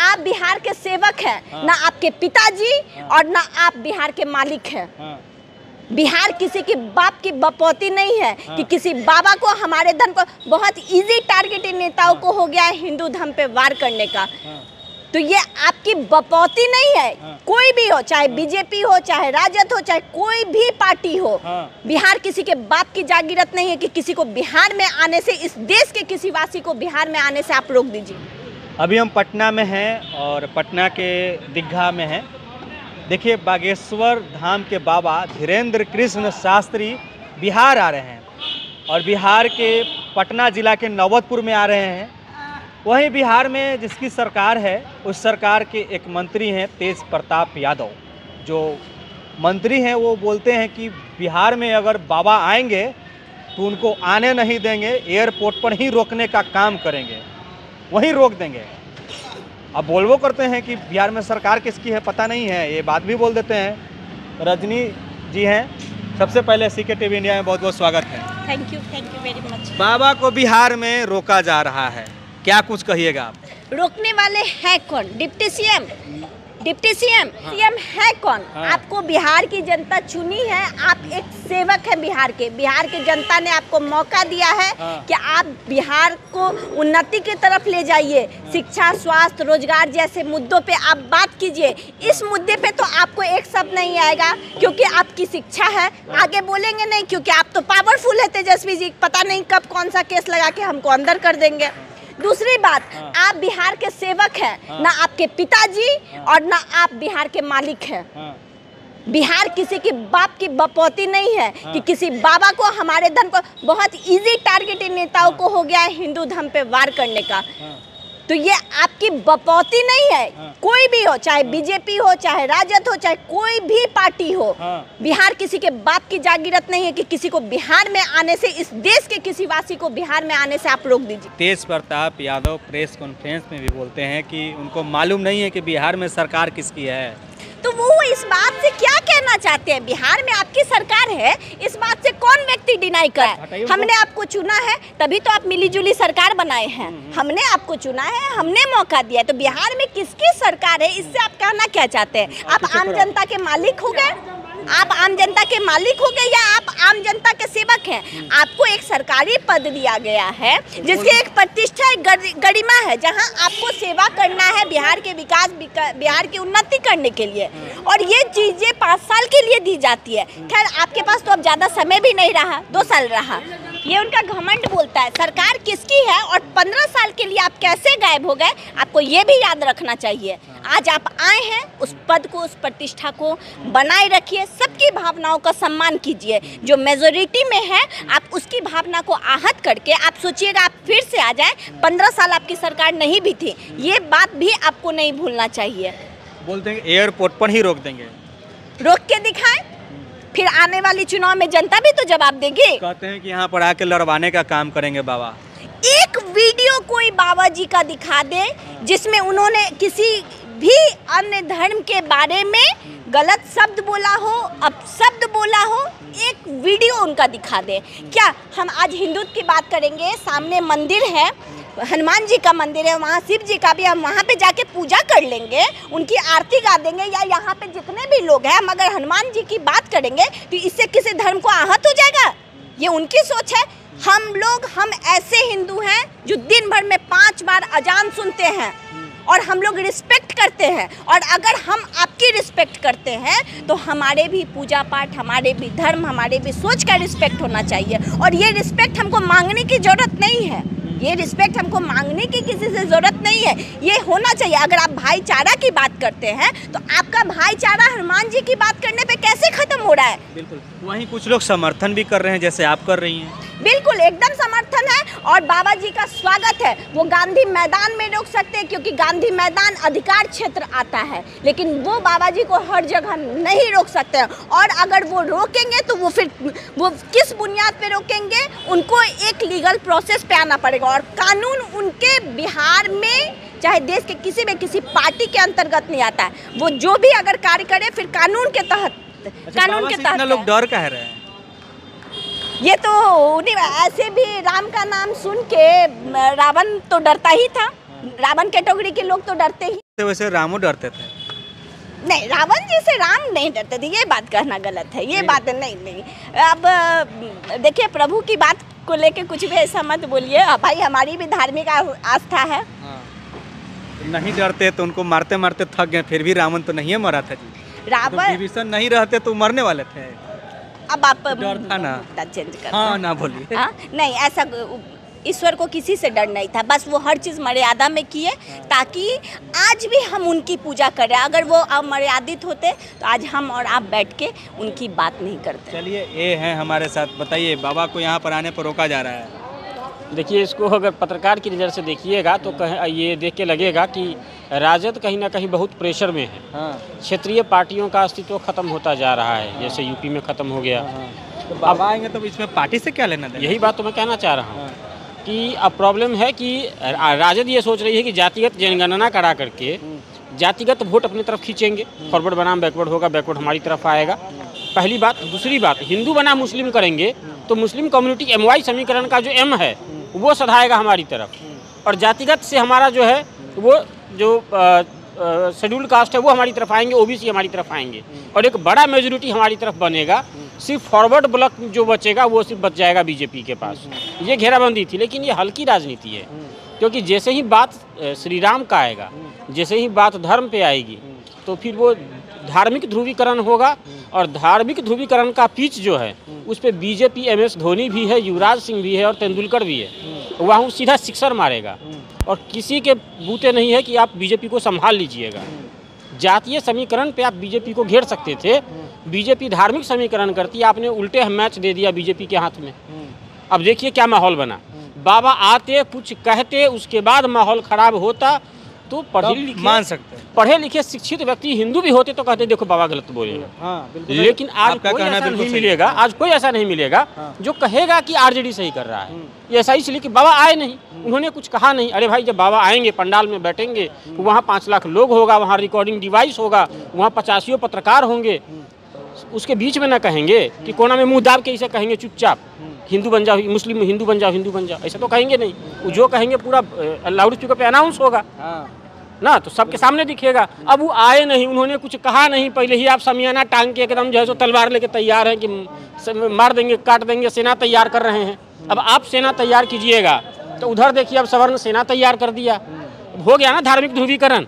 आप बिहार के सेवक हैं, ना आपके पिताजी और ना आप बिहार के मालिक हैं। बिहार किसी की बाप की बपौती नहीं है कि किसी बाबा को हमारे धर्म को बहुत इजी टारगेट इन नेताओं को हो गया है हिंदू धर्म पे वार करने का। तो ये आपकी बपौती नहीं है। कोई भी हो, चाहे बीजेपी हो, चाहे राजद हो, चाहे कोई भी पार्टी हो, बिहार किसी के बाप की जागीरत नहीं है कि किसी को बिहार में आने से, इस देश के किसी वासी को बिहार में आने से आप रोक दीजिए। अभी हम पटना में हैं और पटना के दीघा में हैं। देखिए, बागेश्वर धाम के बाबा धीरेन्द्र कृष्ण शास्त्री बिहार आ रहे हैं और बिहार के पटना जिला के नौबतपुर में आ रहे हैं। वहीं बिहार में जिसकी सरकार है, उस सरकार के एक मंत्री हैं तेज प्रताप यादव। जो मंत्री हैं वो बोलते हैं कि बिहार में अगर बाबा आएंगे तो उनको आने नहीं देंगे, एयरपोर्ट पर ही रोकने का काम करेंगे, वहीं रोक देंगे। अब बोलवो करते हैं कि बिहार में सरकार किसकी है पता नहीं है, ये बात भी बोल देते हैं। रजनी जी हैं, सबसे पहले सीके टीवी इंडिया में बहुत बहुत स्वागत है। Thank you very much. बाबा को बिहार में रोका जा रहा है, क्या कुछ कहिएगा आप? रोकने वाले हैं कौन? डिप्टी सीएम सीएम है कौन? आपको बिहार की जनता चुनी है, आप एक सेवक हैं बिहार के। बिहार की जनता ने आपको मौका दिया है कि आप बिहार को उन्नति की तरफ ले जाइए। शिक्षा, स्वास्थ्य, रोजगार जैसे मुद्दों पे आप बात कीजिए। इस मुद्दे पे तो आपको एक शब्द नहीं आएगा क्योंकि आपकी शिक्षा है, आगे बोलेंगे नहीं क्योंकि आप तो पावरफुल है तेजस्वी जी, पता नहीं कब कौन सा केस लगा के हमको अंदर कर देंगे। दूसरी बात, आप बिहार के सेवक हैं, ना आपके पिताजी और ना आप बिहार के मालिक हैं। बिहार किसी की बाप की बपौती नहीं है कि किसी बाबा को, हमारे धर्म को बहुत इजी टारगेट इन नेताओं को हो गया है हिंदू धर्म पे वार करने का। तो ये आपकी बपौती नहीं है। कोई भी हो, चाहे बीजेपी हो, चाहे राजद हो, चाहे कोई भी पार्टी हो, बिहार किसी के बाप की जागीरत नहीं है कि किसी को बिहार में आने से, इस देश के किसी वासी को बिहार में आने से आप रोक दीजिए। तेज प्रताप यादव प्रेस कॉन्फ्रेंस में भी बोलते हैं कि उनको मालूम नहीं है कि बिहार में सरकार किसकी है। तो वो इस बात से क्या कहना चाहते हैं? बिहार में आपकी सरकार है, इस बात से कौन व्यक्ति डिनाई करे? हमने आपको चुना है, तभी तो आप मिलीजुली सरकार बनाए हैं। हमने आपको चुना है, हमने मौका दिया है, तो बिहार में किसकी सरकार है, इससे आप कहना क्या चाहते हैं? आप आम जनता के मालिक हो गए? आप आम जनता के मालिक हो गए या आप आम जनता के सेवक हैं? आपको एक सरकारी पद दिया गया है जिसकी एक प्रतिष्ठा, गरिमा है, जहां आपको सेवा करना है बिहार के विकास, बिहार की उन्नति करने के लिए, और ये चीजें 5 साल के लिए दी जाती है। खैर, आपके पास तो अब ज्यादा समय भी नहीं रहा, 2 साल रहा। ये उनका घमंड बोलता है सरकार किसकी है, और 15 साल के लिए आप कैसे गायब हो गए, आपको ये भी याद रखना चाहिए। आज आप आए हैं, उस पद को, उस प्रतिष्ठा को बनाए रखिए, सबकी भावनाओं का सम्मान कीजिए। जो मेजोरिटी में है, आप उसकी भावना को आहत करके आप सोचिएगा आप फिर से आ जाए। 15 साल आपकी सरकार नहीं भी थी, ये बात भी आपको नहीं भूलना चाहिए। बोलते हैं एयरपोर्ट पर ही रोक देंगे, रोक के दिखाएं, फिर आने वाली चुनाव में जनता भी तो जवाब देगी। कहते हैं कि यहाँ पर आके लड़वाने का काम करेंगे बाबा। एक वीडियो कोई बाबा जी का दिखा दे जिसमें उन्होंने किसी भी अन्य धर्म के बारे में गलत शब्द बोला हो, अपशब्द बोला हो, एक वीडियो उनका दिखा दे। क्या हम आज हिंदुत्व की बात करेंगे? सामने मंदिर है, हनुमान जी का मंदिर है, वहाँ शिव जी का भी, हम वहाँ पे जाके पूजा कर लेंगे, उनकी आरती गा देंगे, या यहाँ पे जितने भी लोग हैं हम अगर हनुमान जी की बात करेंगे तो इससे किसी धर्म को आहत हो जाएगा? ये उनकी सोच है। हम ऐसे हिंदू हैं जो दिन भर में 5 बार अजान सुनते हैं और हम लोग रिस्पेक्ट करते हैं, और अगर हम आपकी रिस्पेक्ट करते हैं तो हमारे भी पूजा पाठ, हमारे भी धर्म, हमारे भी सोच का रिस्पेक्ट होना चाहिए। और ये रिस्पेक्ट हमको मांगने की जरूरत नहीं है, ये रिस्पेक्ट हमको मांगने की किसी से जरूरत नहीं है, ये होना चाहिए। अगर आप भाईचारा की बात करते हैं तो आपका भाईचारा हनुमान जी की बात करने पे कैसे खत्म हो रहा है? बिल्कुल, वहीं कुछ लोग समर्थन भी कर रहे हैं जैसे आप कर रही हैं। बिल्कुल एकदम समर्थन है, और बाबा जी का स्वागत है। वो गांधी मैदान में रोक सकते हैं क्योंकि गांधी मैदान अधिकार क्षेत्र आता है, लेकिन वो बाबा जी को हर जगह नहीं रोक सकते हैं। और अगर वो रोकेंगे तो वो किस बुनियाद पे रोकेंगे? उनको एक लीगल प्रोसेस पे आना पड़ेगा, और कानून उनके बिहार में चाहे देश के किसी पार्टी के अंतर्गत नहीं आता है। वो जो भी अगर कार्य करे फिर कानून के तहत, कानून के तहत। लोग डर कह रहे हैं, ये तो ऐसे भी राम का नाम सुन के रावण तो डरता ही था, रावण कैटेगरी के लोग तो डरते ही। वैसे रामो डरते थे। नहीं, रावण जी से राम नहीं डरते थे, ये बात कहना गलत है, ये बात नहीं। अब देखिए, प्रभु की बात को लेके कुछ भी ऐसा मत बोलिए भाई, हमारी भी धार्मिक आस्था है। नहीं डरते तो उनको मारते मारते थक गए, फिर भी रावण तो नहीं मरा था जी। रावण विभीषण नहीं रहते तो मरने वाले थे। अब आप डर था ना, चेंज कर। हाँ ना बोलिए। नहीं, ऐसा ईश्वर को किसी से डर नहीं था, बस वो हर चीज़ मर्यादा में किए ताकि आज भी हम उनकी पूजा करें। अगर वो अमर्यादित होते तो आज हम और आप बैठ के उनकी बात नहीं करते। चलिए, ये हैं हमारे साथ, बताइए बाबा को यहाँ पर आने पर रोका जा रहा है। देखिए, इसको अगर पत्रकार की नज़र से देखिएगा तो ये देख के लगेगा कि राजद कहीं ना कहीं बहुत प्रेशर में है। क्षेत्रीय पार्टियों का अस्तित्व खत्म होता जा रहा है, जैसे यूपी में खत्म हो गया। तो बाबा आएंगे तो इसमें पार्टी से क्या लेना देना? यही बात तो मैं कहना चाह रहा हूँ कि अब प्रॉब्लम है कि राजद ये सोच रही है कि जातिगत जनगणना करा करके जातिगत वोट अपनी तरफ खींचेंगे, फॉरवर्ड बनाम बैकवर्ड होगा, बैकवर्ड हमारी तरफ आएगा। पहली बात। दूसरी बात, हिंदू बनाम मुस्लिम करेंगे तो मुस्लिम कम्युनिटी MY समीकरण का जो M है वो सधाएगा हमारी तरफ, और जातिगत से हमारा जो है वो जो शेड्यूल्ड कास्ट है वो हमारी तरफ आएंगे, OBC हमारी तरफ आएंगे, और एक बड़ा मेजोरिटी हमारी तरफ बनेगा। सिर्फ फॉरवर्ड ब्लॉक जो बचेगा वो सिर्फ बच जाएगा बीजेपी के पास। ये घेराबंदी थी, लेकिन ये हल्की राजनीति है, क्योंकि जैसे ही बात श्री राम का आएगा, जैसे ही बात धर्म पे आएगी, तो फिर वो धार्मिक ध्रुवीकरण होगा, और धार्मिक ध्रुवीकरण का पिच जो है उस पर बीजेपी MS धोनी भी है, युवराज सिंह भी है और तेंदुलकर भी है, वहाँ सीधा सिक्सर मारेगा, और किसी के बूते नहीं है कि आप बीजेपी को संभाल लीजिएगा। जातीय समीकरण पे आप बीजेपी को घेर सकते थे, बीजेपी धार्मिक समीकरण करती, आपने उल्टे मैच दे दिया बीजेपी के हाथ में। अब देखिए क्या माहौल बना। बाबा आते, कुछ कहते, उसके बाद माहौल खराब होता तो पढ़े लिखे मान सकते हैं, पढ़े लिखे शिक्षित व्यक्ति हिंदू भी होते तो कहते देखो बाबा गलत बोलेगा। लेकिन आज कोई ऐसा नहीं मिलेगा, आज कोई ऐसा नहीं मिलेगा जो कहेगा कि RJD सही कर रहा है। ये ऐसा इसलिए कि बाबा आए नहीं, उन्होंने कुछ कहा नहीं। अरे भाई, जब बाबा आएंगे, पंडाल में बैठेंगे, वहाँ 5 लाख लोग होगा, वहाँ रिकॉर्डिंग डिवाइस होगा, वहाँ 85 पत्रकार होंगे, उसके बीच में ना कहेंगे कि कोना में मुंह दाब के इसे कहेंगे चुपचाप हिंदू बन जाओ, मुस्लिम हिंदू बन जाओ, हिंदू बन जाओ, ऐसा तो कहेंगे नहीं। वो जो कहेंगे पूरा लाउड स्पीकर पे अनाउंस होगा ना, तो सबके सामने दिखेगा। अब वो आए नहीं, उन्होंने कुछ कहा नहीं, पहले ही आप समियाना टांग के एकदम जो है सो तलवार लेके तैयार हैं कि मार देंगे, काट देंगे, सेना तैयार कर रहे हैं। अब आप सेना तैयार कीजिएगा तो उधर देखिए अब सवर्ण सेना तैयार कर दिया, हो गया ना धार्मिक ध्रुवीकरण।